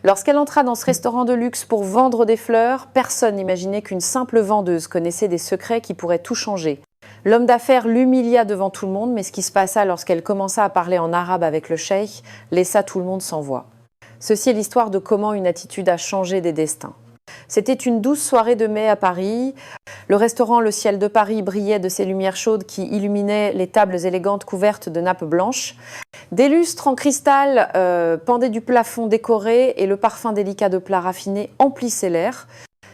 Lorsqu'elle entra dans ce restaurant de luxe pour vendre des fleurs, personne n'imaginait qu'une simple vendeuse connaissait des secrets qui pourraient tout changer. L'homme d'affaires l'humilia devant tout le monde, mais ce qui se passa lorsqu'elle commença à parler en arabe avec le cheikh laissa tout le monde sans voix. Ceci est l'histoire de comment une attitude a changé des destins. C'était une douce soirée de mai à Paris. Le restaurant Le Ciel de Paris brillait de ses lumières chaudes qui illuminaient les tables élégantes couvertes de nappes blanches. Des lustres en cristal pendaient du plafond décoré et le parfum délicat de plats raffinés emplissait l'air.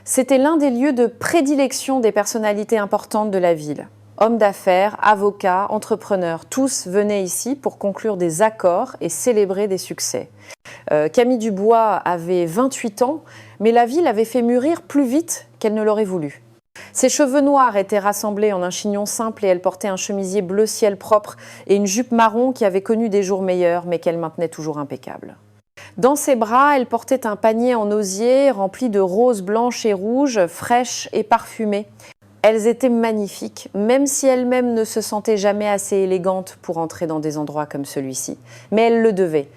C'était l'un des lieux de prédilection des personnalités importantes de la ville. Hommes d'affaires, avocats, entrepreneurs, tous venaient ici pour conclure des accords et célébrer des succès. Camille Dubois avait 28 ans, mais la vie l'avait fait mûrir plus vite qu'elle ne l'aurait voulu. Ses cheveux noirs étaient rassemblés en un chignon simple et elle portait un chemisier bleu ciel propre et une jupe marron qui avait connu des jours meilleurs, mais qu'elle maintenait toujours impeccable. Dans ses bras, elle portait un panier en osier rempli de roses blanches et rouges, fraîches et parfumées. Elles étaient magnifiques, même si elle-même ne se sentait jamais assez élégante pour entrer dans des endroits comme celui-ci. Mais elle le devait.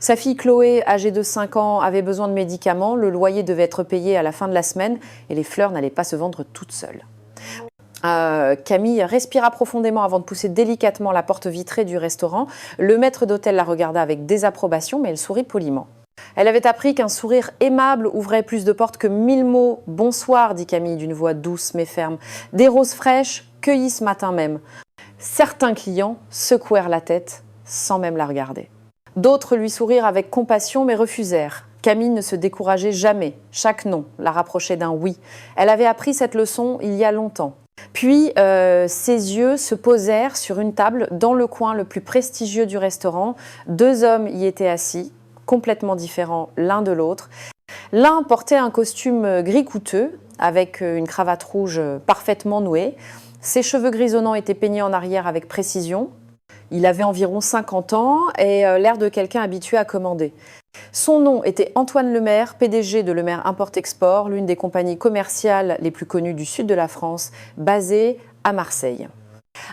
Sa fille Chloé, âgée de 5 ans, avait besoin de médicaments, le loyer devait être payé à la fin de la semaine et les fleurs n'allaient pas se vendre toutes seules. Camille respira profondément avant de pousser délicatement la porte vitrée du restaurant. Le maître d'hôtel la regarda avec désapprobation, mais elle sourit poliment. Elle avait appris qu'un sourire aimable ouvrait plus de portes que 1000 mots. « Bonsoir », dit Camille d'une voix douce mais ferme. « Des roses fraîches, cueillies ce matin même. » Certains clients secouèrent la tête sans même la regarder. D'autres lui sourirent avec compassion mais refusèrent. Camille ne se décourageait jamais. Chaque non la rapprochait d'un oui. Elle avait appris cette leçon il y a longtemps. Puis, ses yeux se posèrent sur une table dans le coin le plus prestigieux du restaurant. 2 hommes y étaient assis, complètement différents l'un de l'autre. L'un portait un costume gris coûteux, avec une cravate rouge parfaitement nouée. Ses cheveux grisonnants étaient peignés en arrière avec précision. Il avait environ 50 ans et l'air de quelqu'un habitué à commander. Son nom était Antoine Lemaire, PDG de Lemaire Import-Export, l'une des compagnies commerciales les plus connues du sud de la France, basée à Marseille.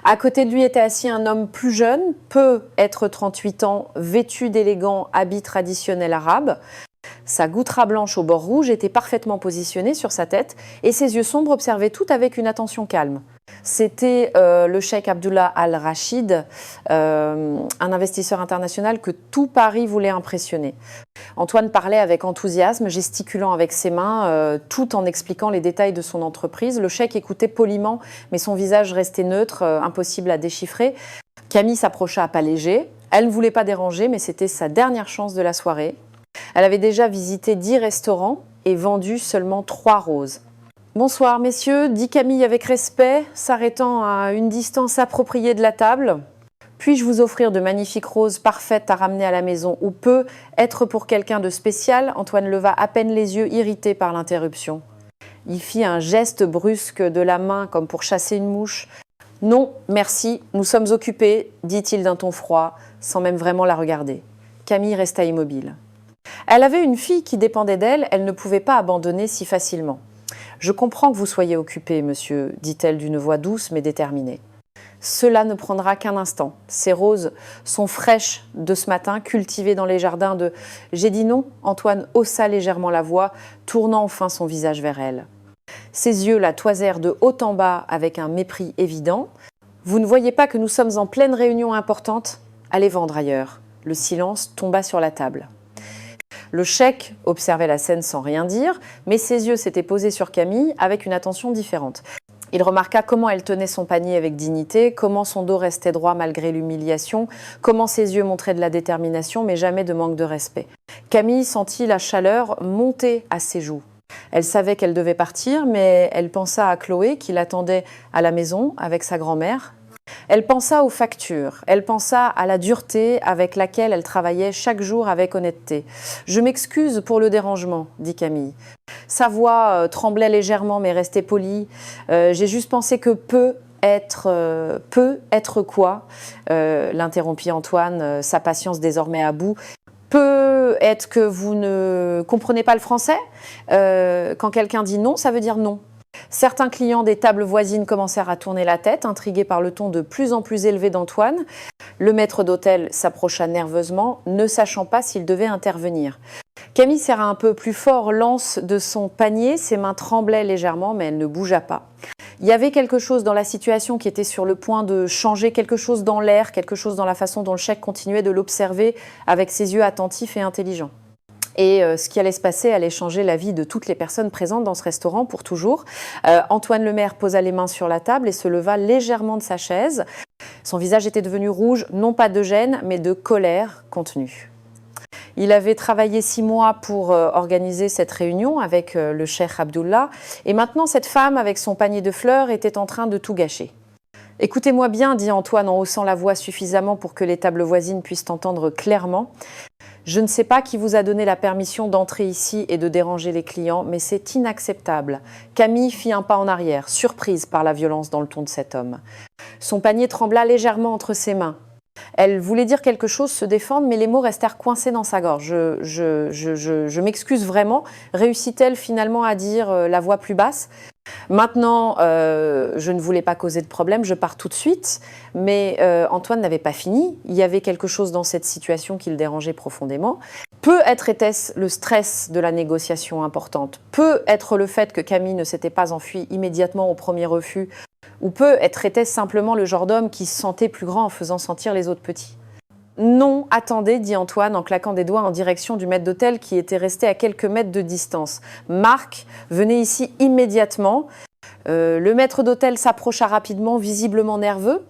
À côté de lui était assis un homme plus jeune, peut être 38 ans, vêtu d'élégants habits traditionnels arabes. Sa goutra blanche au bord rouge était parfaitement positionnée sur sa tête et ses yeux sombres observaient tout avec une attention calme. C'était le cheikh Abdullah Al-Rachid, un investisseur international que tout Paris voulait impressionner. Antoine parlait avec enthousiasme, gesticulant avec ses mains, tout en expliquant les détails de son entreprise. Le cheikh écoutait poliment, mais son visage restait neutre, impossible à déchiffrer. Camille s'approcha à pas léger. Elle ne voulait pas déranger, mais c'était sa dernière chance de la soirée. Elle avait déjà visité 10 restaurants et vendu seulement 3 roses. « Bonsoir, messieurs », dit Camille avec respect, s'arrêtant à une distance appropriée de la table. « Puis-je vous offrir de magnifiques roses parfaites à ramener à la maison ou peut être pour quelqu'un de spécial ?» Antoine leva à peine les yeux, irrité par l'interruption. Il fit un geste brusque de la main comme pour chasser une mouche. « Non, merci, nous sommes occupés », dit-il d'un ton froid, sans même vraiment la regarder. Camille resta immobile. Elle avait une fille qui dépendait d'elle, elle ne pouvait pas abandonner si facilement. « Je comprends que vous soyez occupé, monsieur, dit-elle d'une voix douce mais déterminée. Cela ne prendra qu'un instant. Ces roses sont fraîches de ce matin, cultivées dans les jardins de... » J'ai dit non, Antoine haussa légèrement la voix, tournant enfin son visage vers elle. Ses yeux la toisèrent de haut en bas avec un mépris évident. « Vous ne voyez pas que nous sommes en pleine réunion importante ? Allez vendre ailleurs. » Le silence tomba sur la table. Le cheikh observait la scène sans rien dire, mais ses yeux s'étaient posés sur Camille avec une attention différente. Il remarqua comment elle tenait son panier avec dignité, comment son dos restait droit malgré l'humiliation, comment ses yeux montraient de la détermination, mais jamais de manque de respect. Camille sentit la chaleur monter à ses joues. Elle savait qu'elle devait partir, mais elle pensa à Chloé qui l'attendait à la maison avec sa grand-mère. Elle pensa aux factures, elle pensa à la dureté avec laquelle elle travaillait chaque jour avec honnêteté. « Je m'excuse pour le dérangement », dit Camille. Sa voix tremblait légèrement mais restait polie. « J'ai juste pensé que peut être quoi ?» l'interrompit Antoine, sa patience désormais à bout. « Peut être que vous ne comprenez pas le français ? Quand quelqu'un dit non, ça veut dire non. » Certains clients des tables voisines commencèrent à tourner la tête, intrigués par le ton de plus en plus élevé d'Antoine. Le maître d'hôtel s'approcha nerveusement, ne sachant pas s'il devait intervenir. Camille serra un peu plus fort l'anse de son panier, ses mains tremblaient légèrement, mais elle ne bougea pas. Il y avait quelque chose dans la situation qui était sur le point de changer, quelque chose dans l'air, quelque chose dans la façon dont le chèque continuait de l'observer avec ses yeux attentifs et intelligents. Et ce qui allait se passer allait changer la vie de toutes les personnes présentes dans ce restaurant pour toujours. Antoine Lemaire posa les mains sur la table et se leva légèrement de sa chaise. Son visage était devenu rouge, non pas de gêne, mais de colère contenue. Il avait travaillé 6 mois pour organiser cette réunion avec le cheikh Abdullah. Et maintenant, cette femme, avec son panier de fleurs, était en train de tout gâcher. « Écoutez-moi bien, dit Antoine en haussant la voix suffisamment pour que les tables voisines puissent entendre clairement. Je ne sais pas qui vous a donné la permission d'entrer ici et de déranger les clients, mais c'est inacceptable. » Camille fit un pas en arrière, surprise par la violence dans le ton de cet homme. Son panier trembla légèrement entre ses mains. Elle voulait dire quelque chose, se défendre, mais les mots restèrent coincés dans sa gorge. Je m'excuse vraiment. Réussit-elle finalement à dire la voix plus basse ? Maintenant, je ne voulais pas causer de problème, je pars tout de suite. Mais Antoine n'avait pas fini. Il y avait quelque chose dans cette situation qui le dérangeait profondément. Peut-être était-ce le stress de la négociation importante. Peut-être le fait que Camille ne s'était pas enfuie immédiatement au premier refus. Ou peut-être était-ce simplement le genre d'homme qui se sentait plus grand en faisant sentir les autres petits. Non, attendez, dit Antoine en claquant des doigts en direction du maître d'hôtel qui était resté à quelques mètres de distance. Marc, venez ici immédiatement. Le maître d'hôtel s'approcha rapidement, visiblement nerveux.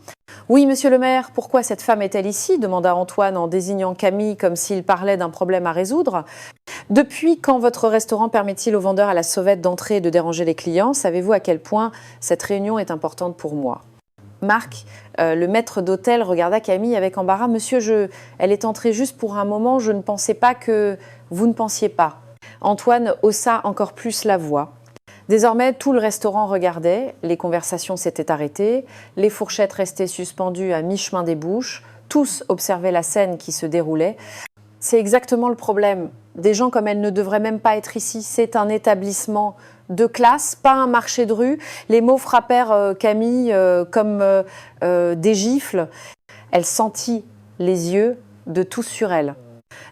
« Oui, monsieur le maire, pourquoi cette femme est-elle ici ?» demanda Antoine en désignant Camille comme s'il parlait d'un problème à résoudre. « Depuis quand votre restaurant permet-il aux vendeurs à la sauvette d'entrer et de déranger les clients? Savez-vous à quel point cette réunion est importante pour moi ?» Marc, le maître d'hôtel, regarda Camille avec embarras. « Monsieur, elle est entrée juste pour un moment, je ne pensais pas que vous ne pensiez pas. » Antoine haussa encore plus la voix. Désormais, tout le restaurant regardait, les conversations s'étaient arrêtées, les fourchettes restaient suspendues à mi-chemin des bouches, tous observaient la scène qui se déroulait. C'est exactement le problème. Des gens comme elle ne devraient même pas être ici. C'est un établissement de classe, pas un marché de rue. Les mots frappèrent Camille comme des gifles. Elle sentit les yeux de tous sur elle.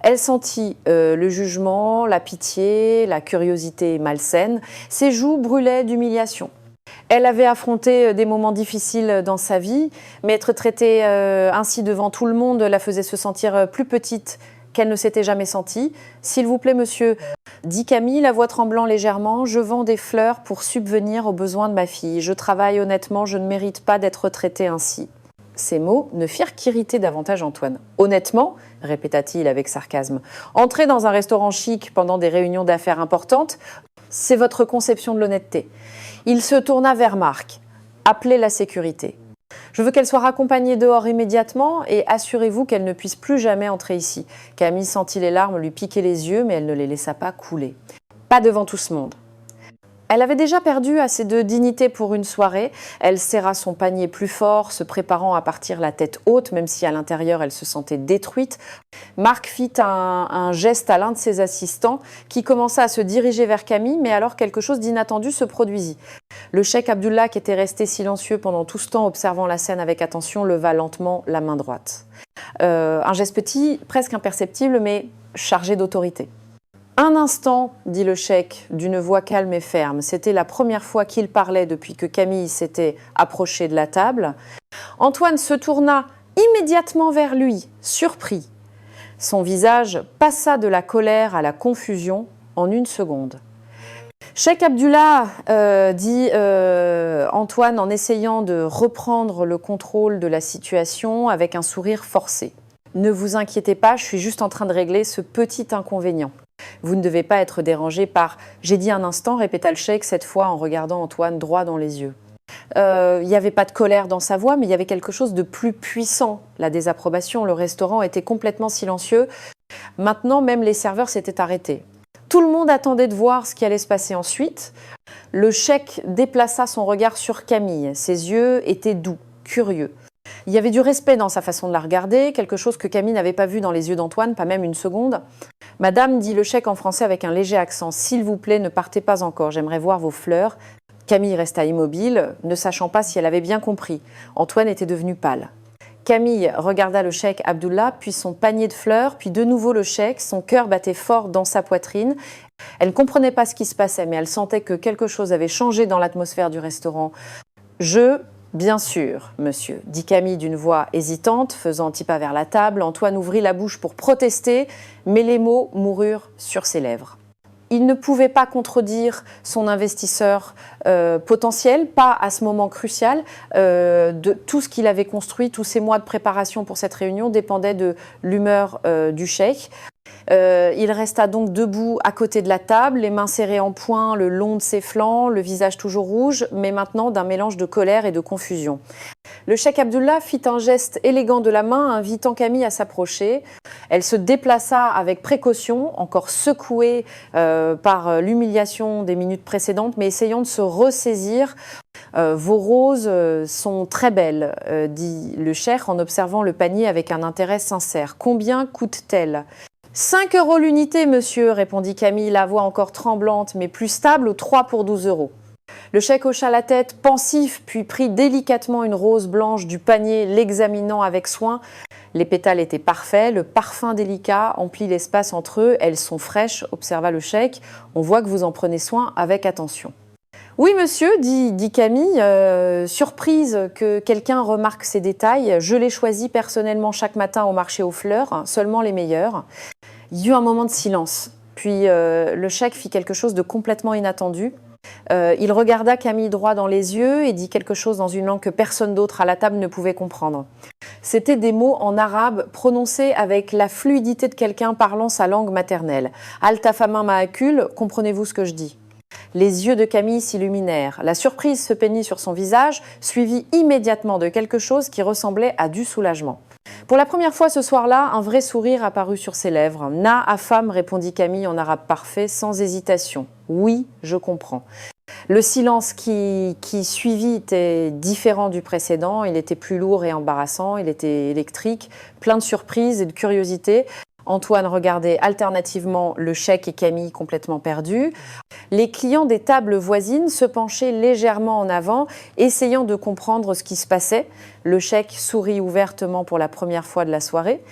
Elle sentit le jugement, la pitié, la curiosité malsaine. Ses joues brûlaient d'humiliation. Elle avait affronté des moments difficiles dans sa vie, mais être traitée ainsi devant tout le monde la faisait se sentir plus petite qu'elle ne s'était jamais sentie. « S'il vous plaît, monsieur, » dit Camille, la voix tremblant légèrement, « je vends des fleurs pour subvenir aux besoins de ma fille. Je travaille honnêtement, je ne mérite pas d'être traitée ainsi. » Ces mots ne firent qu'irriter davantage Antoine. « Honnêtement ?» répéta-t-il avec sarcasme. « Entrer dans un restaurant chic pendant des réunions d'affaires importantes, c'est votre conception de l'honnêteté. » Il se tourna vers Marc. « Appelez la sécurité. Je veux qu'elle soit raccompagnée dehors immédiatement et assurez-vous qu'elle ne puisse plus jamais entrer ici. » Camille sentit les larmes lui piquer les yeux, mais elle ne les laissa pas couler. Pas devant tout ce monde. Elle avait déjà perdu assez de dignité pour une soirée. Elle serra son panier plus fort, se préparant à partir la tête haute, même si à l'intérieur elle se sentait détruite. Marc fit un geste à l'un de ses assistants qui commença à se diriger vers Camille, mais alors quelque chose d'inattendu se produisit. Le cheikh Abdullah, qui était resté silencieux pendant tout ce temps, observant la scène avec attention, leva lentement la main droite. Un geste petit, presque imperceptible, mais chargé d'autorité. « Un instant, dit le cheikh d'une voix calme et ferme. C'était la première fois qu'il parlait depuis que Camille s'était approchée de la table. Antoine se tourna immédiatement vers lui, surpris. Son visage passa de la colère à la confusion en une seconde. « Cheikh Abdullah, dit Antoine en essayant de reprendre le contrôle de la situation avec un sourire forcé. Ne vous inquiétez pas, je suis juste en train de régler ce petit inconvénient. Vous ne devez pas être dérangé par... » « J'ai dit un instant, répéta le cheikh cette fois en regardant Antoine droit dans les yeux. Il n'y avait pas de colère dans sa voix, mais il y avait quelque chose de plus puissant. La désapprobation, le restaurant était complètement silencieux. Maintenant, même les serveurs s'étaient arrêtés. Tout le monde attendait de voir ce qui allait se passer ensuite. Le cheikh déplaça son regard sur Camille. Ses yeux étaient doux, curieux. Il y avait du respect dans sa façon de la regarder, quelque chose que Camille n'avait pas vu dans les yeux d'Antoine, pas même une seconde. « Madame, dit le cheikh en français avec un léger accent, s'il vous plaît, ne partez pas encore, j'aimerais voir vos fleurs. » Camille resta immobile, ne sachant pas si elle avait bien compris. Antoine était devenu pâle. Camille regarda le cheikh Abdullah, puis son panier de fleurs, puis de nouveau le cheikh. Son cœur battait fort dans sa poitrine. Elle ne comprenait pas ce qui se passait, mais elle sentait que quelque chose avait changé dans l'atmosphère du restaurant. Bien sûr, monsieur, dit Camille d'une voix hésitante, faisant un petit pas vers la table. Antoine ouvrit la bouche pour protester, mais les mots moururent sur ses lèvres. Il ne pouvait pas contredire son investisseur potentiel, pas à ce moment crucial. De tout ce qu'il avait construit, tous ces mois de préparation pour cette réunion dépendaient de l'humeur du cheikh. Il resta donc debout à côté de la table, les mains serrées en poing le long de ses flancs, le visage toujours rouge, mais maintenant d'un mélange de colère et de confusion. Le cheikh Abdullah fit un geste élégant de la main, invitant Camille à s'approcher. Elle se déplaça avec précaution, encore secouée par l'humiliation des minutes précédentes, mais essayant de se ressaisir. Vos roses sont très belles, dit le cheikh en observant le panier avec un intérêt sincère. Combien coûtent-elles ? 5 € l'unité, monsieur, répondit Camille, la voix encore tremblante, mais plus stable, aux 3 pour 12 €. Le cheikh hocha la tête, pensif, puis prit délicatement une rose blanche du panier, l'examinant avec soin. Les pétales étaient parfaits, le parfum délicat emplit l'espace entre eux. Elles sont fraîches, observa le cheikh. On voit que vous en prenez soin avec attention. Oui, monsieur, dit Camille, surprise que quelqu'un remarque ces détails. Je les choisis personnellement chaque matin au marché aux fleurs, seulement les meilleurs. Il y eut un moment de silence, puis le cheikh fit quelque chose de complètement inattendu. Il regarda Camille droit dans les yeux et dit quelque chose dans une langue que personne d'autre à la table ne pouvait comprendre. C'étaient des mots en arabe prononcés avec la fluidité de quelqu'un parlant sa langue maternelle. « Al-tafamin ma'akul, comprenez-vous ce que je dis ?» Les yeux de Camille s'illuminèrent. La surprise se peignit sur son visage, suivie immédiatement de quelque chose qui ressemblait à du soulagement. Pour la première fois ce soir-là, un vrai sourire apparut sur ses lèvres. « Na afam » répondit Camille en arabe parfait, sans hésitation. « Oui, je comprends. » Le silence qui suivit était différent du précédent. Il était plus lourd et embarrassant, il était électrique, plein de surprises et de curiosité. Antoine regardait alternativement le cheikh et Camille complètement perdus. Les clients des tables voisines se penchaient légèrement en avant, essayant de comprendre ce qui se passait. Le cheikh sourit ouvertement pour la première fois de la soirée.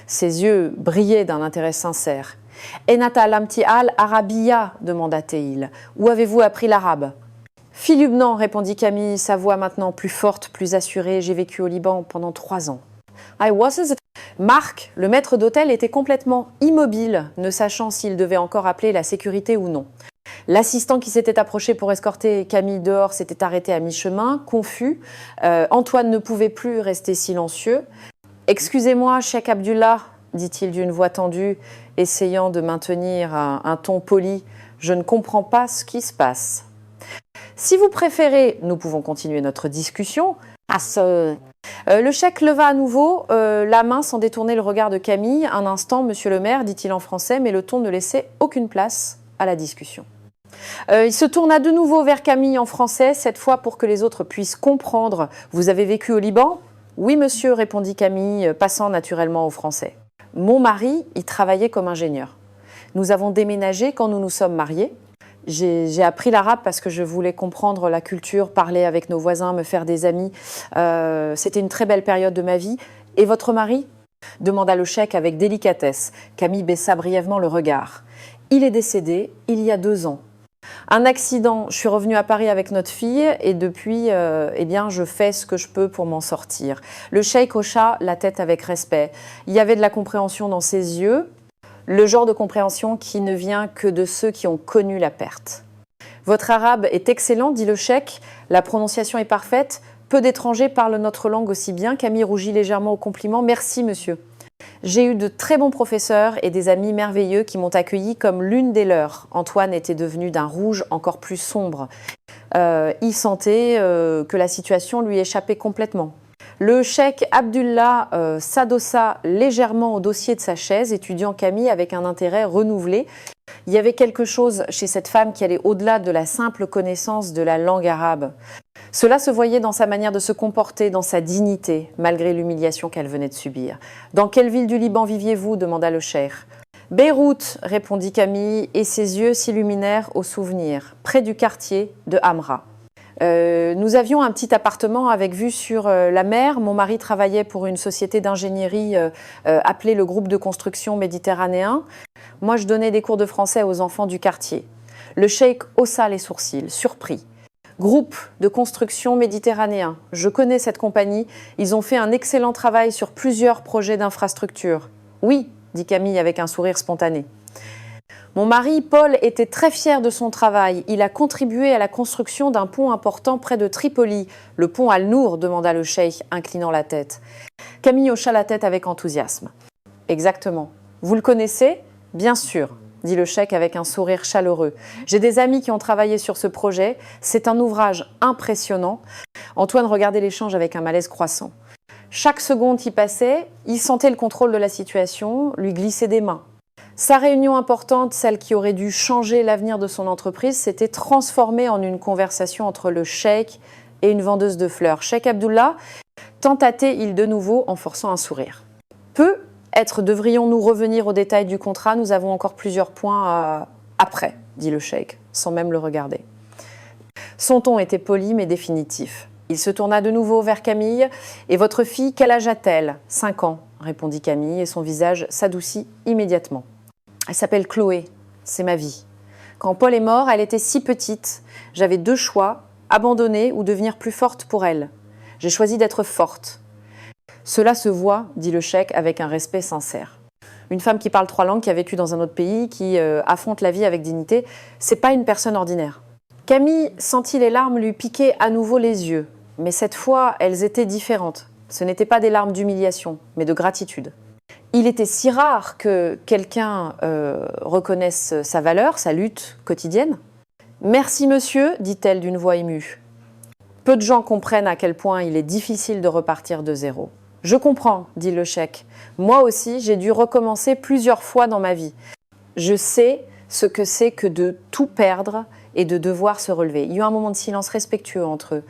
Ses yeux brillaient d'un intérêt sincère. « Enata lamti al arabiya » demanda-t-il. « Où avez-vous appris l'arabe » « Filubnan » répondit Camille, sa voix maintenant plus forte, plus assurée. « J'ai vécu au Liban pendant 3 ans. » I was Marc, le maître d'hôtel, était complètement immobile, ne sachant s'il devait encore appeler la sécurité ou non. L'assistant qui s'était approché pour escorter Camille dehors s'était arrêté à mi-chemin, confus. Antoine ne pouvait plus rester silencieux. « Excusez-moi, cheikh Abdullah, dit-il d'une voix tendue, essayant de maintenir un ton poli. Je ne comprends pas ce qui se passe. Si vous préférez, nous pouvons continuer notre discussion. » Le cheikh leva à nouveau la main sans détourner le regard de Camille. Un instant, monsieur le maire, dit-il en français, mais le ton ne laissait aucune place à la discussion. Il se tourna de nouveau vers Camille en français, cette fois pour que les autres puissent comprendre. « Vous avez vécu au Liban ?»« Oui, monsieur, répondit Camille, passant naturellement au français. Mon mari y travaillait comme ingénieur. Nous avons déménagé quand nous nous sommes mariés. J'ai appris l'arabe parce que je voulais comprendre la culture, parler avec nos voisins, me faire des amis. C'était une très belle période de ma vie. Et votre mari ? Demanda le cheikh avec délicatesse. Camille baissa brièvement le regard. Il est décédé il y a 2 ans. Un accident, je suis revenue à Paris avec notre fille et depuis, je fais ce que je peux pour m'en sortir. Le cheikh hocha la tête avec respect. Il y avait de la compréhension dans ses yeux. Le genre de compréhension qui ne vient que de ceux qui ont connu la perte. « Votre arabe est excellent, dit le cheikh. La prononciation est parfaite. Peu d'étrangers parlent notre langue aussi bien. » Camille rougit légèrement au compliment. « Merci, monsieur. J'ai eu de très bons professeurs et des amis merveilleux qui m'ont accueilli comme l'une des leurs. » Antoine était devenu d'un rouge encore plus sombre. Il sentait que la situation lui échappait complètement. Le cheikh Abdullah s'adossa légèrement au dossier de sa chaise, étudiant Camille avec un intérêt renouvelé. Il y avait quelque chose chez cette femme qui allait au-delà de la simple connaissance de la langue arabe. Cela se voyait dans sa manière de se comporter, dans sa dignité, malgré l'humiliation qu'elle venait de subir. « Dans quelle ville du Liban viviez-vous » demanda le cheikh. « Beyrouth » répondit Camille, et ses yeux s'illuminèrent au souvenir, près du quartier de Hamra. Nous avions un petit appartement avec vue sur la mer. Mon mari travaillait pour une société d'ingénierie appelée le groupe de construction méditerranéen. Moi, je donnais des cours de français aux enfants du quartier. Le cheikh haussa les sourcils, surpris. Groupe de construction méditerranéen. Je connais cette compagnie. Ils ont fait un excellent travail sur plusieurs projets d'infrastructure. Oui, dit Camille avec un sourire spontané. Mon mari, Paul, était très fier de son travail. Il a contribué à la construction d'un pont important près de Tripoli. Le pont Al-Nour, demanda le cheikh, inclinant la tête. Camille hocha la tête avec enthousiasme. Exactement. Vous le connaissez ? Bien sûr, dit le cheikh avec un sourire chaleureux. J'ai des amis qui ont travaillé sur ce projet. C'est un ouvrage impressionnant. Antoine regardait l'échange avec un malaise croissant. Chaque seconde qui passait, il sentait le contrôle de la situation, lui glisser des mains. Sa réunion importante, celle qui aurait dû changer l'avenir de son entreprise, s'était transformée en une conversation entre le cheikh et une vendeuse de fleurs. Cheikh Abdullah, tenta-t-il de nouveau en forçant un sourire. Peut-être devrions-nous revenir aux détails du contrat, nous avons encore plusieurs points après, dit le cheikh, sans même le regarder. Son ton était poli mais définitif. Il se tourna de nouveau vers Camille. « Et votre fille, quel âge a-t-elle » « 5 ans, répondit Camille, et son visage s'adoucit immédiatement. « Elle s'appelle Chloé, c'est ma vie. Quand Paul est mort, elle était si petite. J'avais 2 choix, abandonner ou devenir plus forte pour elle. J'ai choisi d'être forte. » « Cela se voit, dit le cheikh avec un respect sincère. Une femme qui parle 3 langues, qui a vécu dans un autre pays, qui affronte la vie avec dignité, c'est pas une personne ordinaire. » Camille sentit les larmes lui piquer à nouveau les yeux. Mais cette fois, elles étaient différentes. Ce n'étaient pas des larmes d'humiliation, mais de gratitude. Il était si rare que quelqu'un reconnaisse sa valeur, sa lutte quotidienne. « Merci monsieur », dit-elle d'une voix émue. Peu de gens comprennent à quel point il est difficile de repartir de zéro. « Je comprends », dit le cheikh. « Moi aussi, j'ai dû recommencer plusieurs fois dans ma vie. Je sais ce que c'est que de tout perdre et de devoir se relever. » Il y a eu un moment de silence respectueux entre eux.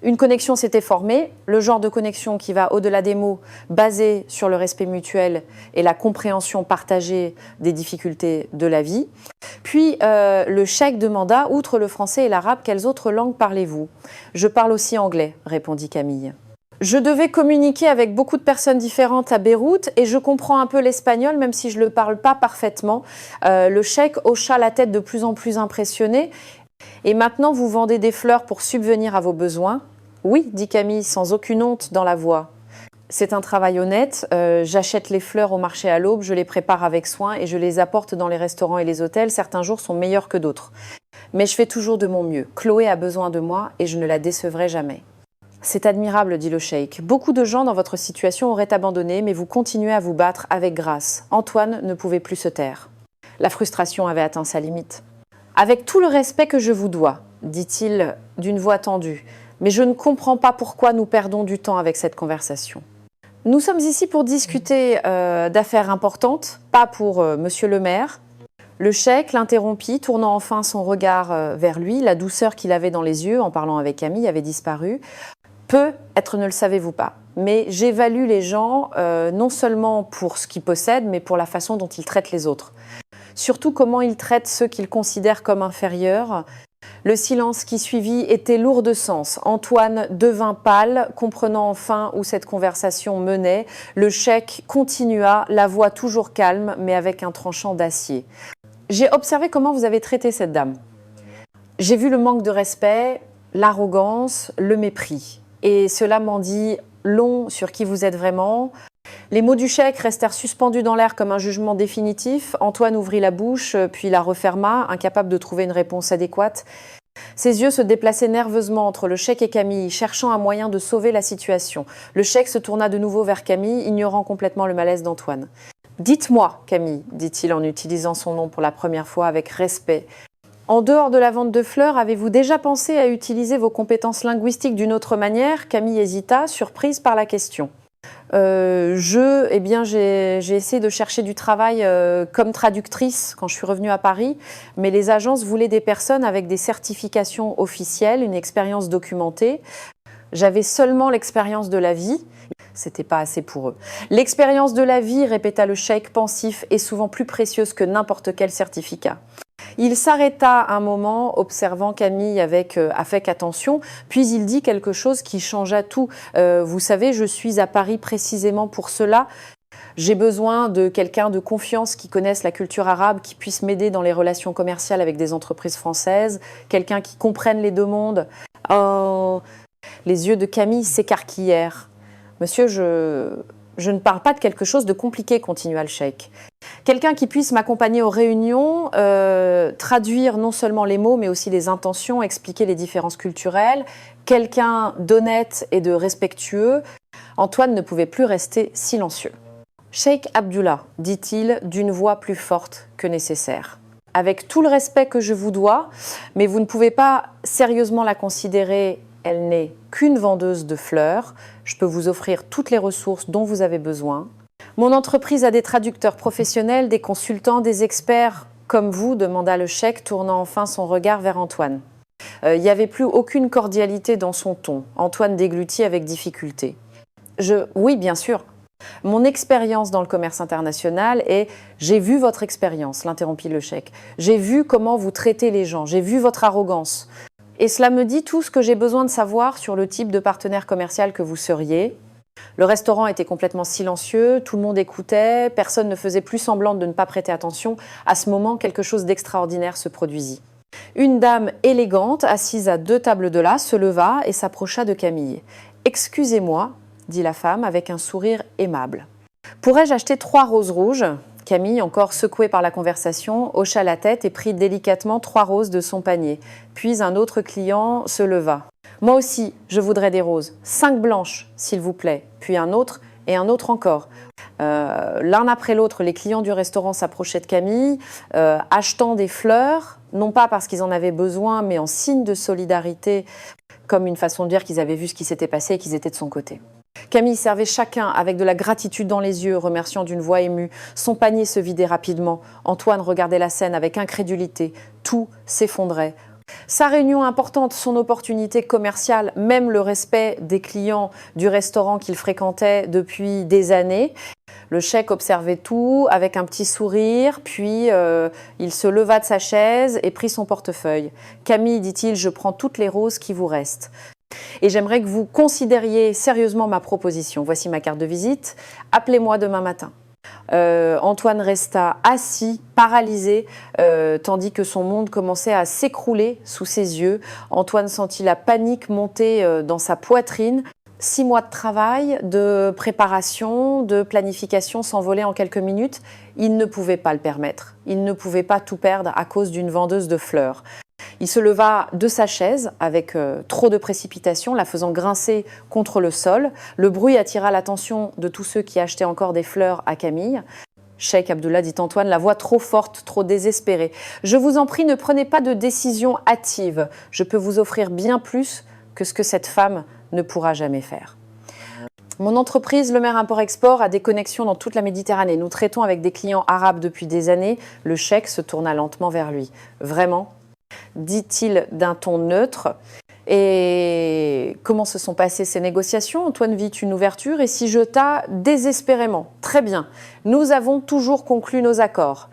Une connexion s'était formée, le genre de connexion qui va au-delà des mots, basée sur le respect mutuel et la compréhension partagée des difficultés de la vie. Puis le cheikh demanda, outre le français et l'arabe, quelles autres langues parlez-vous ? « Je parle aussi anglais, répondit Camille. Je devais communiquer avec beaucoup de personnes différentes à Beyrouth et je comprends un peu l'espagnol, même si je ne le parle pas parfaitement. Le cheikh hocha la tête de plus en plus impressionné. Et maintenant, vous vendez des fleurs pour subvenir à vos besoins ? Oui, dit Camille, sans aucune honte dans la voix. C'est un travail honnête. J'achète les fleurs au marché à l'aube, je les prépare avec soin et je les apporte dans les restaurants et les hôtels. Certains jours sont meilleurs que d'autres. Mais je fais toujours de mon mieux. Chloé a besoin de moi et je ne la décevrai jamais. C'est admirable, dit le cheikh. Beaucoup de gens dans votre situation auraient abandonné, mais vous continuez à vous battre avec grâce. Antoine ne pouvait plus se taire. La frustration avait atteint sa limite. Avec tout le respect que je vous dois, dit-il d'une voix tendue, mais je ne comprends pas pourquoi nous perdons du temps avec cette conversation. Nous sommes ici pour discuter d'affaires importantes, pas pour monsieur le maire. Le cheikh l'interrompit, tournant enfin son regard vers lui. La douceur qu'il avait dans les yeux en parlant avec Camille avait disparu. Peut-être ne le savez-vous pas, mais j'évalue les gens non seulement pour ce qu'ils possèdent, mais pour la façon dont ils traitent les autres. Surtout comment ils traitent ceux qu'ils considèrent comme inférieurs. Le silence qui suivit était lourd de sens. Antoine devint pâle, comprenant enfin où cette conversation menait. Le cheikh continua, la voix toujours calme, mais avec un tranchant d'acier. « J'ai observé comment vous avez traité cette dame. J'ai vu le manque de respect, l'arrogance, le mépris. Et cela m'en dit long sur qui vous êtes vraiment. » Les mots du cheikh restèrent suspendus dans l'air comme un jugement définitif. Antoine ouvrit la bouche, puis la referma, incapable de trouver une réponse adéquate. Ses yeux se déplaçaient nerveusement entre le cheikh et Camille, cherchant un moyen de sauver la situation. Le cheikh se tourna de nouveau vers Camille, ignorant complètement le malaise d'Antoine. « Dites-moi, Camille, dit-il en utilisant son nom pour la première fois avec respect. En dehors de la vente de fleurs, avez-vous déjà pensé à utiliser vos compétences linguistiques d'une autre manière ?» Camille hésita, surprise par la question. J'ai essayé de chercher du travail comme traductrice quand je suis revenue à Paris, mais les agences voulaient des personnes avec des certifications officielles, une expérience documentée. J'avais seulement l'expérience de la vie. C'était pas assez pour eux. L'expérience de la vie, répéta le cheikh pensif, est souvent plus précieuse que n'importe quel certificat. Il s'arrêta un moment, observant Camille avec attention, puis il dit quelque chose qui changea tout. Vous savez, je suis à Paris précisément pour cela. J'ai besoin de quelqu'un de confiance qui connaisse la culture arabe, qui puisse m'aider dans les relations commerciales avec des entreprises françaises, quelqu'un qui comprenne les deux mondes. Oh, les yeux de Camille s'écarquillèrent. Monsieur, je ne parle pas de quelque chose de compliqué, continua le cheikh. Quelqu'un qui puisse m'accompagner aux réunions, traduire non seulement les mots, mais aussi les intentions, expliquer les différences culturelles. Quelqu'un d'honnête et de respectueux. Antoine ne pouvait plus rester silencieux. Cheikh Abdullah, dit-il d'une voix plus forte que nécessaire. Avec tout le respect que je vous dois, mais vous ne pouvez pas sérieusement la considérer, elle n'est qu'une vendeuse de fleurs. Je peux vous offrir toutes les ressources dont vous avez besoin. Mon entreprise a des traducteurs professionnels, des consultants, des experts comme vous, demanda le cheikh, tournant enfin son regard vers Antoine. Il n'y avait plus aucune cordialité dans son ton. Antoine déglutit avec difficulté. Oui, bien sûr. Mon expérience dans le commerce international est « J'ai vu votre expérience », l'interrompit le cheikh. « J'ai vu comment vous traitez les gens, j'ai vu votre arrogance. Et cela me dit tout ce que j'ai besoin de savoir sur le type de partenaire commercial que vous seriez. » Le restaurant était complètement silencieux, tout le monde écoutait, personne ne faisait plus semblant de ne pas prêter attention. À ce moment, quelque chose d'extraordinaire se produisit. Une dame élégante, assise à 2 tables de là, se leva et s'approcha de Camille. « Excusez-moi, » dit la femme avec un sourire aimable. « Pourrais-je acheter 3 roses rouges ?» Camille, encore secouée par la conversation, hocha la tête et prit délicatement 3 roses de son panier. Puis un autre client se leva. « Moi aussi, je voudrais des roses. 5 blanches, s'il vous plaît. » Puis un autre et un autre encore. L'un après l'autre, les clients du restaurant s'approchaient de Camille, achetant des fleurs, non pas parce qu'ils en avaient besoin, mais en signe de solidarité, comme une façon de dire qu'ils avaient vu ce qui s'était passé et qu'ils étaient de son côté. Camille servait chacun avec de la gratitude dans les yeux, remerciant d'une voix émue. Son panier se vidait rapidement. Antoine regardait la scène avec incrédulité. Tout s'effondrait. Sa réunion importante, son opportunité commerciale, même le respect des clients du restaurant qu'il fréquentait depuis des années. Le cheikh observait tout avec un petit sourire, puis il se leva de sa chaise et prit son portefeuille. « Camille, dit-il, je prends toutes les roses qui vous restent. Et j'aimerais que vous considériez sérieusement ma proposition. Voici ma carte de visite. Appelez-moi demain matin. » Antoine resta assis, paralysé, tandis que son monde commençait à s'écrouler sous ses yeux. Antoine sentit la panique monter dans sa poitrine. 6 mois de travail, de préparation, de planification s'envolaient en quelques minutes. Il ne pouvait pas le permettre. Il ne pouvait pas tout perdre à cause d'une vendeuse de fleurs. Il se leva de sa chaise avec trop de précipitation, la faisant grincer contre le sol. Le bruit attira l'attention de tous ceux qui achetaient encore des fleurs à Camille. « Cheikh Abdullah, dit Antoine, la voix trop forte, trop désespérée. Je vous en prie, ne prenez pas de décision hâtive. Je peux vous offrir bien plus que ce que cette femme ne pourra jamais faire. Mon entreprise, Le Maire Import-Export, a des connexions dans toute la Méditerranée. Nous traitons avec des clients arabes depuis des années. » Le cheikh se tourna lentement vers lui. « Vraiment ?» dit-il d'un ton neutre. Et comment se sont passées ces négociations? Antoine vit une ouverture et s'y jeta désespérément. Très bien, nous avons toujours conclu nos accords.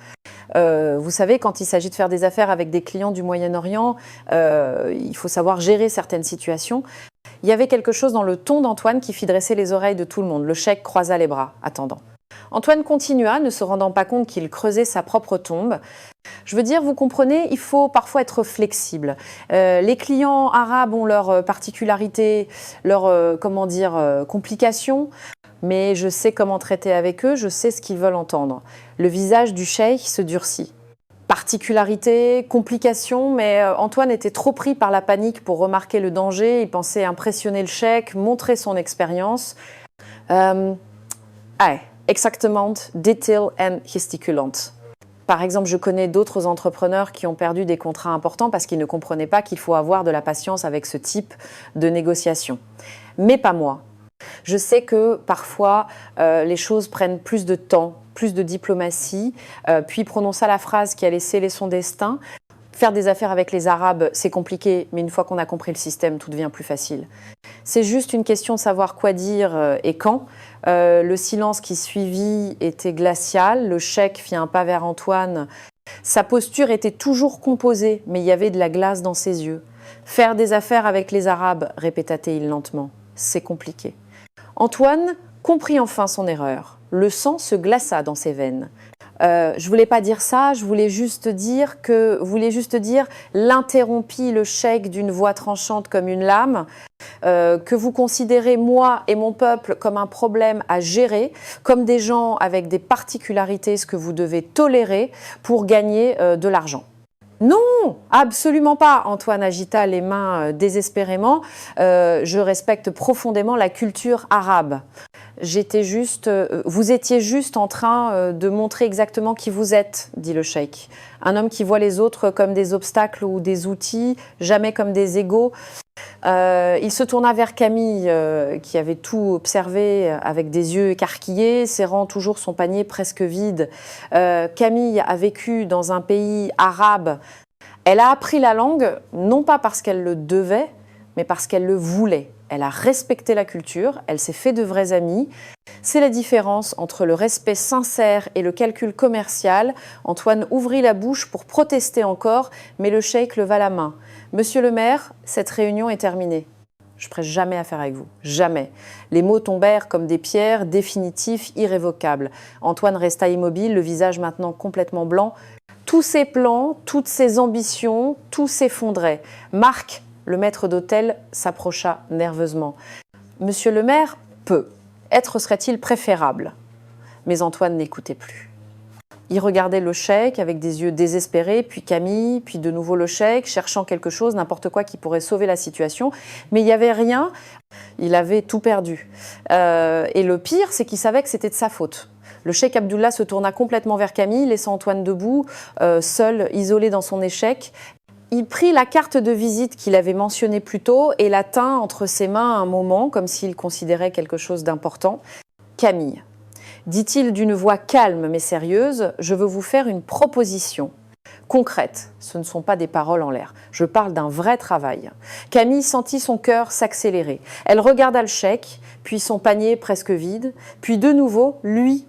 Vous savez, quand il s'agit de faire des affaires avec des clients du Moyen-Orient, il faut savoir gérer certaines situations. Il y avait quelque chose dans le ton d'Antoine qui fit dresser les oreilles de tout le monde. Le cheikh croisa les bras, attendant. Antoine continua, ne se rendant pas compte qu'il creusait sa propre tombe. Je veux dire, vous comprenez, il faut parfois être flexible. Les clients arabes ont leurs particularités, leurs complications, mais je sais comment traiter avec eux, je sais ce qu'ils veulent entendre. Le visage du cheikh se durcit. Particularité, complications, mais Antoine était trop pris par la panique pour remarquer le danger. Il pensait impressionner le cheikh, montrer son expérience. Exactement, detail and gesticulant. Par exemple, je connais d'autres entrepreneurs qui ont perdu des contrats importants parce qu'ils ne comprenaient pas qu'il faut avoir de la patience avec ce type de négociation. Mais pas moi. Je sais que parfois, les choses prennent plus de temps, plus de diplomatie, puis prononça la phrase qui allait sceller son destin. Faire des affaires avec les Arabes, c'est compliqué, mais une fois qu'on a compris le système, tout devient plus facile. C'est juste une question de savoir quoi dire et quand. Le silence qui suivit était glacial. Le cheikh fit un pas vers Antoine Sa posture était toujours composée, mais il y avait de la glace dans ses yeux. « Faire des affaires avec les Arabes », répéta-t-il lentement, « c'est compliqué. » Antoine comprit enfin son erreur. Le sang se glaça dans ses veines. Je voulais pas dire ça, je voulais juste dire l'interrompit le cheikh d'une voix tranchante comme une lame, que vous considérez moi et mon peuple comme un problème à gérer, comme des gens avec des particularités, ce que vous devez tolérer pour gagner de l'argent. Non, absolument pas. Antoine agita les mains désespérément. Je respecte profondément la culture arabe. Vous étiez juste en train de montrer exactement qui vous êtes, dit le cheikh. Un homme qui voit les autres comme des obstacles ou des outils, jamais comme des égaux. Il se tourna vers Camille, qui avait tout observé avec des yeux écarquillés, serrant toujours son panier presque vide. Camille a vécu dans un pays arabe. Elle a appris la langue, non pas parce qu'elle le devait, mais parce qu'elle le voulait. Elle a respecté la culture, elle s'est fait de vrais amis. C'est la différence entre le respect sincère et le calcul commercial. Antoine ouvrit la bouche pour protester encore, mais le cheikh leva la main. « Monsieur le maire, cette réunion est terminée. Je ne ferai jamais affaire avec vous. Jamais. » Les mots tombèrent comme des pierres, définitifs, irrévocables. Antoine resta immobile, le visage maintenant complètement blanc. Tous ses plans, toutes ses ambitions, tout s'effondrait. Marc, le maître d'hôtel, s'approcha nerveusement. « Monsieur le maire, peu. Être serait-il préférable ?» Mais Antoine n'écoutait plus. Il regardait le cheikh avec des yeux désespérés, puis Camille, puis de nouveau le cheikh, cherchant quelque chose, n'importe quoi qui pourrait sauver la situation. Mais il n'y avait rien, il avait tout perdu. Et le pire, c'est qu'il savait que c'était de sa faute. Le cheikh Abdullah se tourna complètement vers Camille, laissant Antoine debout, seul, isolé dans son échec. Il prit la carte de visite qu'il avait mentionnée plus tôt et la tint entre ses mains un moment, comme s'il considérait quelque chose d'important. « Camille, dit-il d'une voix calme mais sérieuse, je veux vous faire une proposition. Concrète, ce ne sont pas des paroles en l'air. Je parle d'un vrai travail. » Camille sentit son cœur s'accélérer. Elle regarda le cheikh, puis son panier presque vide, puis de nouveau, lui.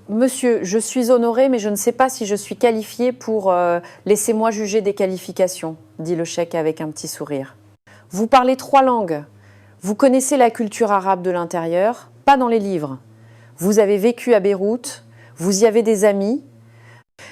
Monsieur, je suis honorée, mais je ne sais pas si je suis qualifiée pour... Laissez-moi juger des qualifications, dit le cheikh avec un petit sourire. Vous parlez 3 langues. Vous connaissez la culture arabe de l'intérieur, pas dans les livres. Vous avez vécu à Beyrouth, vous y avez des amis.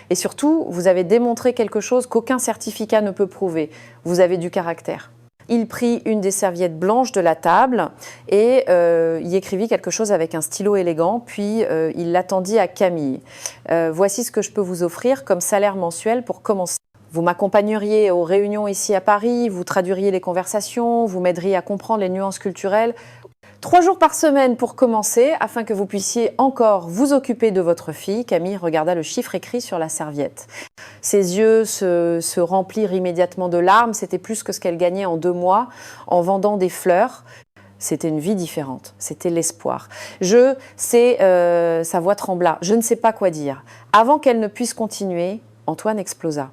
Et surtout, vous avez démontré quelque chose qu'aucun certificat ne peut prouver. Vous avez du caractère. Il prit une des serviettes blanches de la table et y écrivit quelque chose avec un stylo élégant, puis il l'attendit à Camille. « Voici ce que je peux vous offrir comme salaire mensuel pour commencer. Vous m'accompagneriez aux réunions ici à Paris, vous traduiriez les conversations, vous m'aideriez à comprendre les nuances culturelles. 3 jours par semaine pour commencer, afin que vous puissiez encore vous occuper de votre fille. » Camille regarda le chiffre écrit sur la serviette. Ses yeux se remplirent immédiatement de larmes. C'était plus que ce qu'elle gagnait en 2 mois en vendant des fleurs. C'était une vie différente. C'était l'espoir. Sa voix trembla. Je ne sais pas quoi dire. Avant qu'elle ne puisse continuer, Antoine explosa.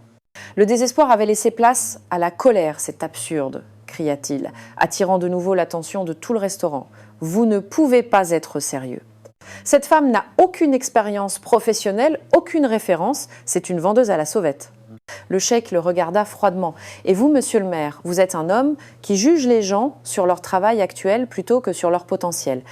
Le désespoir avait laissé place à la colère. C'est absurde, cria-t-il, attirant de nouveau l'attention de tout le restaurant. Vous ne pouvez pas être sérieux. Cette femme n'a aucune expérience professionnelle, aucune référence. C'est une vendeuse à la sauvette. Le cheikh le regarda froidement. « Et vous, monsieur le maire, vous êtes un homme qui juge les gens sur leur travail actuel plutôt que sur leur potentiel.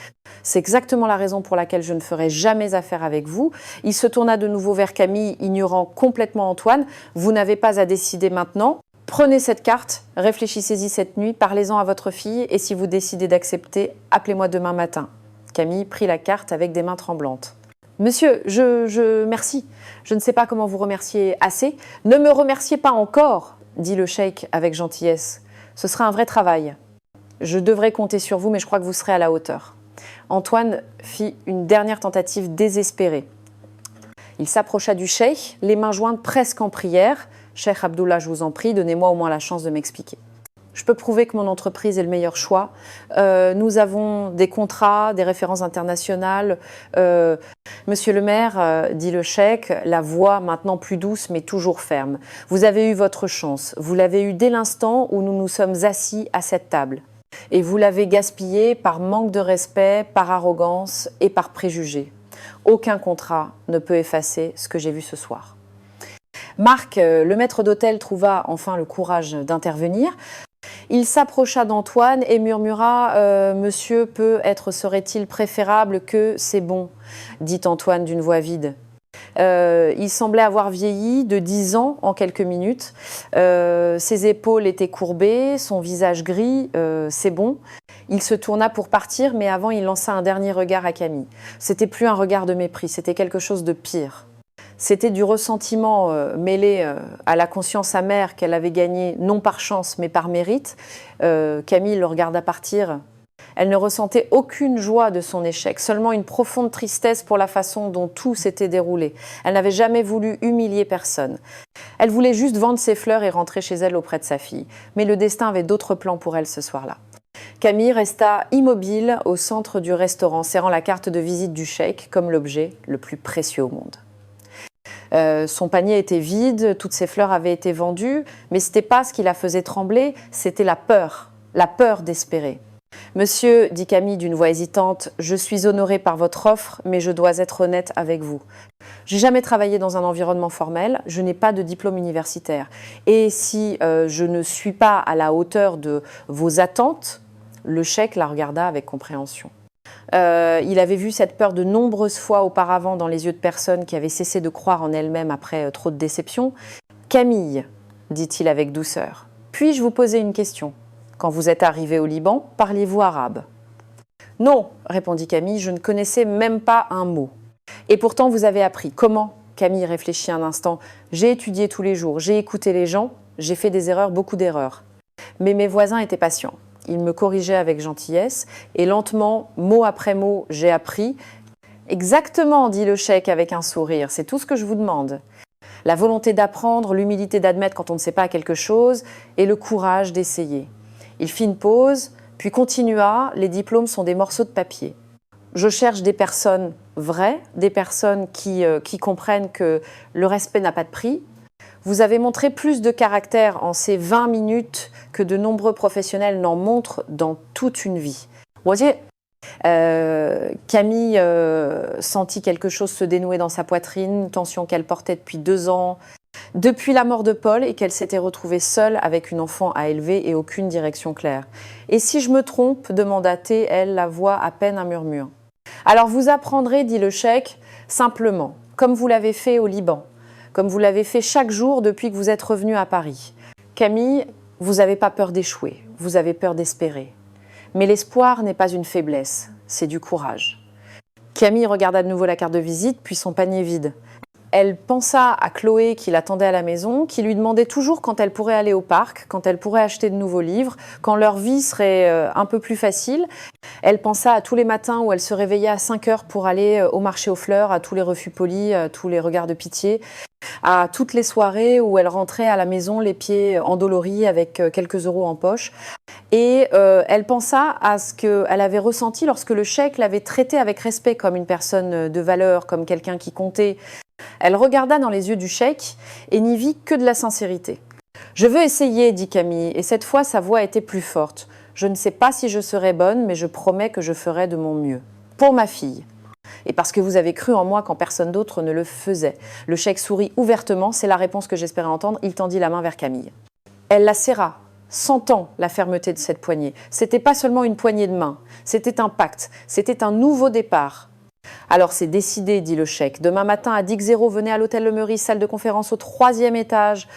C'est exactement la raison pour laquelle je ne ferai jamais affaire avec vous. » Il se tourna de nouveau vers Camille, ignorant complètement Antoine. « Vous n'avez pas à décider maintenant. Prenez cette carte, réfléchissez-y cette nuit, parlez-en à votre fille et si vous décidez d'accepter, appelez-moi demain matin. » Camille prit la carte avec des mains tremblantes. « Monsieur, merci. Je ne sais pas comment vous remercier assez. »« Ne me remerciez pas encore, » dit le cheikh avec gentillesse. « Ce sera un vrai travail. Je devrais compter sur vous, mais je crois que vous serez à la hauteur. » Antoine fit une dernière tentative désespérée. Il s'approcha du cheikh, les mains jointes presque en prière. « Cheikh Abdullah, je vous en prie, donnez-moi au moins la chance de m'expliquer. Je peux prouver que mon entreprise est le meilleur choix. Nous avons des contrats, des références internationales. Monsieur le maire, dit le cheikh, la voix maintenant plus douce mais toujours ferme. Vous avez eu votre chance. Vous l'avez eue dès l'instant où nous nous sommes assis à cette table. Et vous l'avez gaspillée par manque de respect, par arrogance et par préjugés. Aucun contrat ne peut effacer ce que j'ai vu ce soir. Marc, le maître d'hôtel, trouva enfin le courage d'intervenir. Il s'approcha d'Antoine et murmura « Monsieur, serait-il préférable que c'est bon ?» dit Antoine d'une voix vide. Il semblait avoir vieilli de 10 ans en quelques minutes. Ses épaules étaient courbées, son visage gris, c'est bon. Il se tourna pour partir, mais avant il lança un dernier regard à Camille. C'était plus un regard de mépris, c'était quelque chose de pire. C'était du ressentiment mêlé à la conscience amère qu'elle avait gagnée, non par chance, mais par mérite. Camille le regarda partir. Elle ne ressentait aucune joie de son échec, seulement une profonde tristesse pour la façon dont tout s'était déroulé. Elle n'avait jamais voulu humilier personne. Elle voulait juste vendre ses fleurs et rentrer chez elle auprès de sa fille. Mais le destin avait d'autres plans pour elle ce soir-là. Camille resta immobile au centre du restaurant, serrant la carte de visite du cheikh comme l'objet le plus précieux au monde. Son panier était vide, toutes ses fleurs avaient été vendues, mais ce n'était pas ce qui la faisait trembler, c'était la peur d'espérer. « Monsieur, dit Camille d'une voix hésitante, je suis honorée par votre offre, mais je dois être honnête avec vous. J'ai jamais travaillé dans un environnement formel, je n'ai pas de diplôme universitaire. Et si je ne suis pas à la hauteur de vos attentes, le cheikh la regarda avec compréhension. Il avait vu cette peur de nombreuses fois auparavant dans les yeux de personnes qui avaient cessé de croire en elles-mêmes après trop de déceptions. « Camille, dit-il avec douceur, puis-je vous poser une question ? Quand vous êtes arrivée au Liban, parliez-vous arabe ?»« Non, répondit Camille, je ne connaissais même pas un mot. »« Et pourtant vous avez appris. Comment ?» Camille réfléchit un instant. « J'ai étudié tous les jours, j'ai écouté les gens, j'ai fait des erreurs, beaucoup d'erreurs. Mais mes voisins étaient patients. Ils me corrigeaient avec gentillesse et lentement, mot après mot, j'ai appris. « Exactement, dit le cheikh avec un sourire, c'est tout ce que je vous demande. La volonté d'apprendre, l'humilité d'admettre quand on ne sait pas quelque chose et le courage d'essayer. » Il fit une pause, puis continua, les diplômes sont des morceaux de papier. Je cherche des personnes vraies, des personnes qui comprennent que le respect n'a pas de prix. Vous avez montré plus de caractère en ces 20 minutes que de nombreux professionnels n'en montrent dans toute une vie. Vous voyez, Camille sentit quelque chose se dénouer dans sa poitrine, une tension qu'elle portait depuis 2 ans, depuis la mort de Paul, et qu'elle s'était retrouvée seule avec une enfant à élever et aucune direction claire. « Et si je me trompe ?» demanda-t-elle, elle, la voix à peine un murmure. « Alors vous apprendrez, dit le cheikh, simplement, comme vous l'avez fait au Liban, comme vous l'avez fait chaque jour depuis que vous êtes revenu à Paris. Camille, vous n'avez pas peur d'échouer, vous avez peur d'espérer. Mais l'espoir n'est pas une faiblesse, c'est du courage. » Camille regarda de nouveau la carte de visite, puis son panier vide. Elle pensa à Chloé qui l'attendait à la maison, qui lui demandait toujours quand elle pourrait aller au parc, quand elle pourrait acheter de nouveaux livres, quand leur vie serait un peu plus facile. Elle pensa à tous les matins où elle se réveillait à 5 heures pour aller au marché aux fleurs, à tous les refus polis, à tous les regards de pitié, à toutes les soirées où elle rentrait à la maison les pieds endoloris avec quelques euros en poche. Et elle pensa à ce qu'elle avait ressenti lorsque le cheikh l'avait traitée avec respect comme une personne de valeur, comme quelqu'un qui comptait. Elle regarda dans les yeux du cheikh et n'y vit que de la sincérité. « Je veux essayer, dit Camille, et cette fois sa voix était plus forte. Je ne sais pas si je serai bonne, mais je promets que je ferai de mon mieux. Pour ma fille. Et parce que vous avez cru en moi quand personne d'autre ne le faisait. » Le cheikh sourit ouvertement, c'est la réponse que j'espérais entendre. Il tendit la main vers Camille. Elle la serra, sentant la fermeté de cette poignée. C'était pas seulement une poignée de main, c'était un pacte, c'était un nouveau départ. « Alors c'est décidé, dit le cheikh. Demain matin à 10h, venez à l'hôtel Le Meurice, salle de conférence au 3e étage.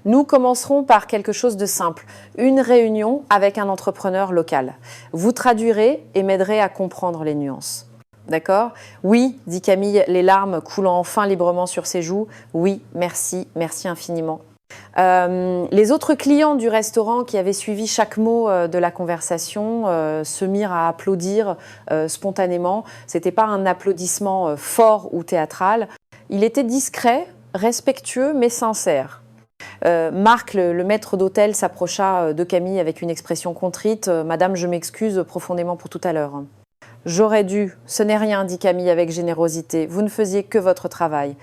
Nous commencerons par quelque chose de simple, une réunion avec un entrepreneur local. Vous traduirez et m'aiderez à comprendre les nuances. » D'accord ? « Oui, dit Camille, les larmes coulant enfin librement sur ses joues. Oui, merci, merci infiniment. » Les autres clients du restaurant qui avaient suivi chaque mot de la conversation se mirent à applaudir spontanément. Ce n'était pas un applaudissement fort ou théâtral. Il était discret, respectueux, mais sincère. Marc, le maître d'hôtel, s'approcha de Camille avec une expression contrite. « Madame, je m'excuse profondément pour tout à l'heure. » « J'aurais dû. Ce n'est rien, dit Camille avec générosité. Vous ne faisiez que votre travail. »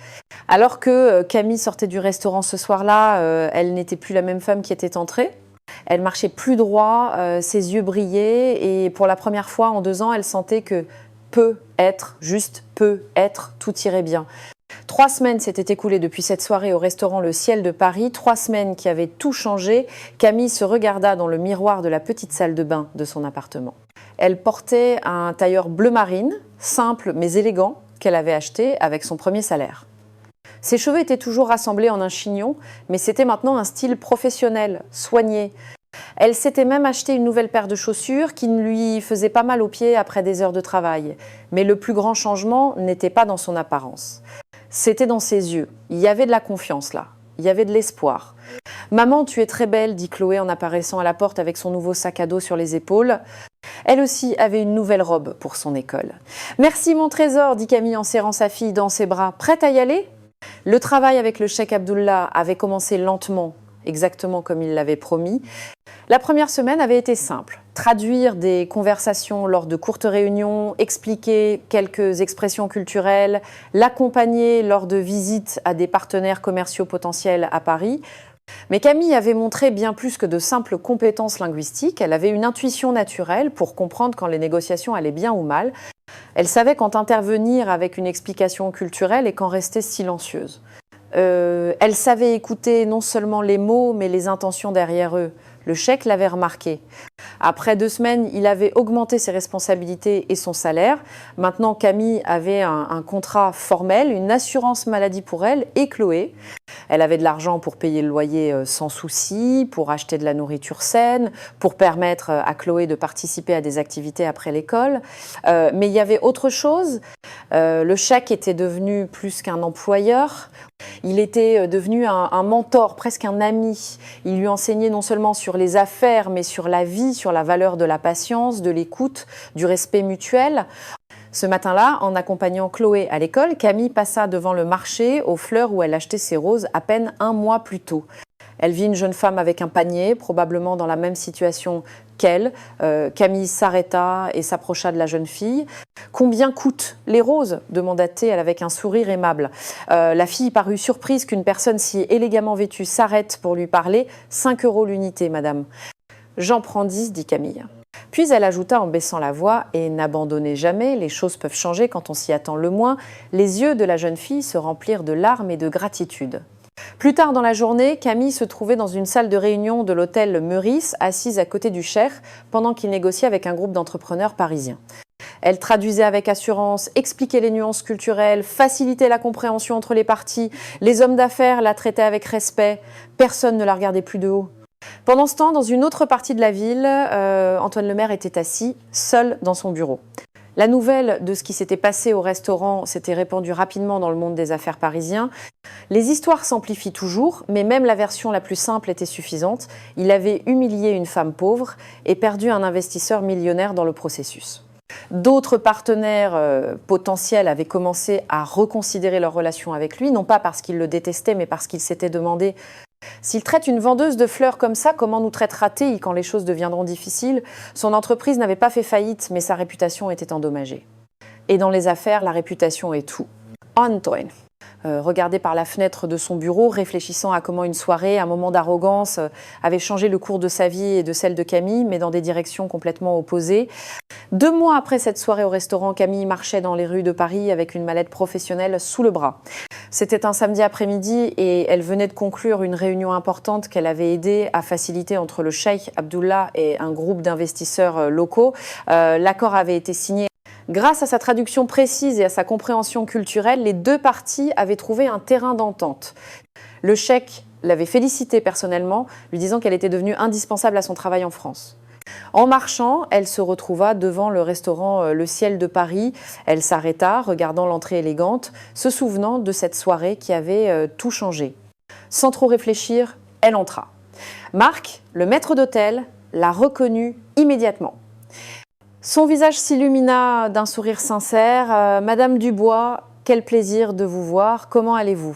Alors que Camille sortait du restaurant ce soir-là, elle n'était plus la même femme qui était entrée. Elle marchait plus droit, ses yeux brillaient et pour la première fois en 2 ans, elle sentait que peut être, juste peut être, tout irait bien. 3 semaines s'étaient écoulées depuis cette soirée au restaurant Le Ciel de Paris, 3 semaines qui avaient tout changé. Camille se regarda dans le miroir de la petite salle de bain de son appartement. Elle portait un tailleur bleu marine, simple mais élégant, qu'elle avait acheté avec son premier salaire. Ses cheveux étaient toujours rassemblés en un chignon, mais c'était maintenant un style professionnel, soigné. Elle s'était même acheté une nouvelle paire de chaussures qui lui faisait pas mal aux pieds après des heures de travail. Mais le plus grand changement n'était pas dans son apparence. C'était dans ses yeux. Il y avait de la confiance là. Il y avait de l'espoir. « Maman, tu es très belle », dit Chloé en apparaissant à la porte avec son nouveau sac à dos sur les épaules. Elle aussi avait une nouvelle robe pour son école. « Merci mon trésor », dit Camille en serrant sa fille dans ses bras. « Prête à y aller ?» Le travail avec le cheikh Abdullah avait commencé lentement, exactement comme il l'avait promis. La première semaine avait été simple. Traduire des conversations lors de courtes réunions, expliquer quelques expressions culturelles, l'accompagner lors de visites à des partenaires commerciaux potentiels à Paris. Mais Camille avait montré bien plus que de simples compétences linguistiques. Elle avait une intuition naturelle pour comprendre quand les négociations allaient bien ou mal. Elle savait quand intervenir avec une explication culturelle et quand rester silencieuse. Elle savait écouter non seulement les mots, mais les intentions derrière eux. Le cheikh l'avait remarqué. Après 2 semaines, il avait augmenté ses responsabilités et son salaire. Maintenant, Camille avait un contrat formel, une assurance maladie pour elle et Chloé. Elle avait de l'argent pour payer le loyer sans souci, pour acheter de la nourriture saine, pour permettre à Chloé de participer à des activités après l'école. Mais il y avait autre chose. Le cheikh était devenu plus qu'un employeur. Il était devenu un mentor, presque un ami. Il lui enseignait non seulement sur les affaires, mais sur la vie, sur la valeur de la patience, de l'écoute, du respect mutuel. Ce matin-là, en accompagnant Chloé à l'école, Camille passa devant le marché aux fleurs où elle achetait ses roses à peine 1 mois plus tôt. Elle vit une jeune femme avec un panier, probablement dans la même situation qu'elle. Camille s'arrêta et s'approcha de la jeune fille. « Combien coûtent les roses ?» demanda-t-elle avec un sourire aimable. La fille parut surprise qu'une personne si élégamment vêtue s'arrête pour lui parler. « 5 € l'unité, madame. »« J'en prends 10, dit Camille. Puis elle ajouta en baissant la voix « Et n'abandonnez jamais, les choses peuvent changer quand on s'y attend le moins. » Les yeux de la jeune fille se remplirent de larmes et de gratitude. Plus tard dans la journée, Camille se trouvait dans une salle de réunion de l'hôtel Meurice, assise à côté du cheikh, pendant qu'il négociait avec un groupe d'entrepreneurs parisiens. Elle traduisait avec assurance, expliquait les nuances culturelles, facilitait la compréhension entre les parties. Les hommes d'affaires la traitaient avec respect. Personne ne la regardait plus de haut. Pendant ce temps, dans une autre partie de la ville, Antoine Lemaire était assis, seul dans son bureau. La nouvelle de ce qui s'était passé au restaurant s'était répandue rapidement dans le monde des affaires parisien. Les histoires s'amplifient toujours, mais même la version la plus simple était suffisante. Il avait humilié une femme pauvre et perdu un investisseur millionnaire dans le processus. D'autres partenaires potentiels avaient commencé à reconsidérer leur relation avec lui, non pas parce qu'ils le détestaient, mais parce qu'ils s'étaient demandé « S'il traite une vendeuse de fleurs comme ça, comment nous traitera-t-il quand les choses deviendront difficiles ?» Son entreprise n'avait pas fait faillite, mais sa réputation était endommagée. Et dans les affaires, la réputation est tout. Antoine regardait par la fenêtre de son bureau, réfléchissant à comment une soirée, un moment d'arrogance, avait changé le cours de sa vie et de celle de Camille, mais dans des directions complètement opposées. 2 mois après cette soirée au restaurant, Camille marchait dans les rues de Paris avec une mallette professionnelle sous le bras. C'était un samedi après-midi et elle venait de conclure une réunion importante qu'elle avait aidé à faciliter entre le cheikh Abdullah et un groupe d'investisseurs locaux. L'accord avait été signé. Grâce à sa traduction précise et à sa compréhension culturelle, les 2 parties avaient trouvé un terrain d'entente. Le cheikh l'avait félicitée personnellement, lui disant qu'elle était devenue indispensable à son travail en France. En marchant, elle se retrouva devant le restaurant Le Ciel de Paris. Elle s'arrêta, regardant l'entrée élégante, se souvenant de cette soirée qui avait tout changé. Sans trop réfléchir, elle entra. Marc, le maître d'hôtel, la reconnut immédiatement. Son visage s'illumina d'un sourire sincère. « Madame Dubois, quel plaisir de vous voir. Comment allez-vous »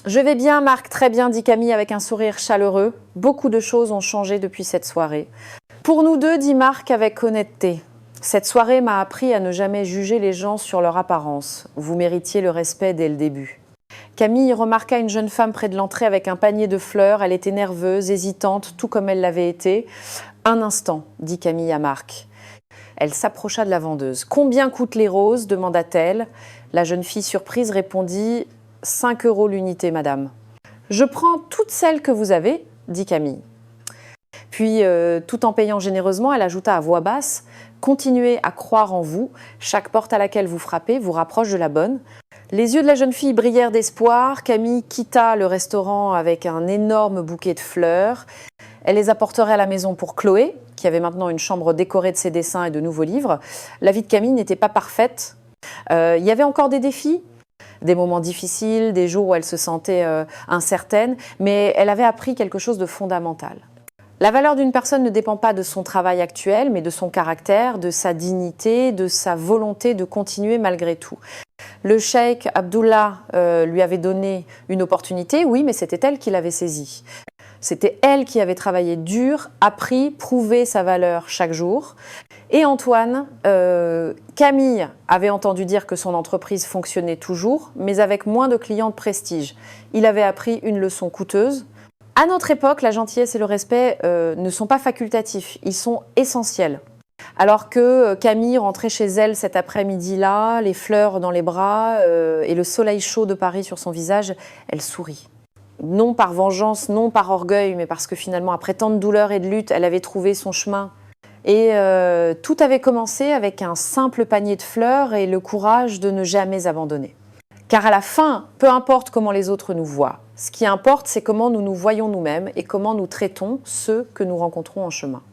« Je vais bien, Marc, très bien, dit Camille avec un sourire chaleureux. Beaucoup de choses ont changé depuis cette soirée. Pour nous deux, dit Marc avec honnêteté. Cette soirée m'a appris à ne jamais juger les gens sur leur apparence. Vous méritiez le respect dès le début. » Camille remarqua une jeune femme près de l'entrée avec un panier de fleurs. Elle était nerveuse, hésitante, tout comme elle l'avait été. « Un instant, dit Camille à Marc. » Elle s'approcha de la vendeuse. « Combien coûtent les roses » demanda-t-elle. La jeune fille surprise répondit « 5 € l'unité, madame. »« Je prends toutes celles que vous avez, » dit Camille. Puis, tout en payant généreusement, elle ajouta à voix basse « Continuez à croire en vous, chaque porte à laquelle vous frappez vous rapproche de la bonne. » Les yeux de la jeune fille brillèrent d'espoir. Camille quitta le restaurant avec un énorme bouquet de fleurs. Elle les apporterait à la maison pour Chloé, qui avait maintenant une chambre décorée de ses dessins et de nouveaux livres. La vie de Camille n'était pas parfaite. Il y avait encore des défis, des moments difficiles, des jours où elle se sentait incertaine, mais elle avait appris quelque chose de fondamental. La valeur d'une personne ne dépend pas de son travail actuel, mais de son caractère, de sa dignité, de sa volonté de continuer malgré tout. Le cheikh Abdullah lui avait donné une opportunité, oui, mais c'était elle qui l'avait saisie. C'était elle qui avait travaillé dur, appris, prouvé sa valeur chaque jour. Et Antoine, Camille avait entendu dire que son entreprise fonctionnait toujours, mais avec moins de clients de prestige. Il avait appris une leçon coûteuse. À notre époque, la gentillesse et le respect ne sont pas facultatifs, ils sont essentiels. Alors que Camille rentrait chez elle cet après-midi-là, les fleurs dans les bras et le soleil chaud de Paris sur son visage, elle sourit. Non par vengeance, non par orgueil, mais parce que finalement, après tant de douleurs et de luttes, elle avait trouvé son chemin. Et tout avait commencé avec un simple panier de fleurs et le courage de ne jamais abandonner. Car à la fin, peu importe comment les autres nous voient, ce qui importe, c'est comment nous nous voyons nous-mêmes et comment nous traitons ceux que nous rencontrons en chemin.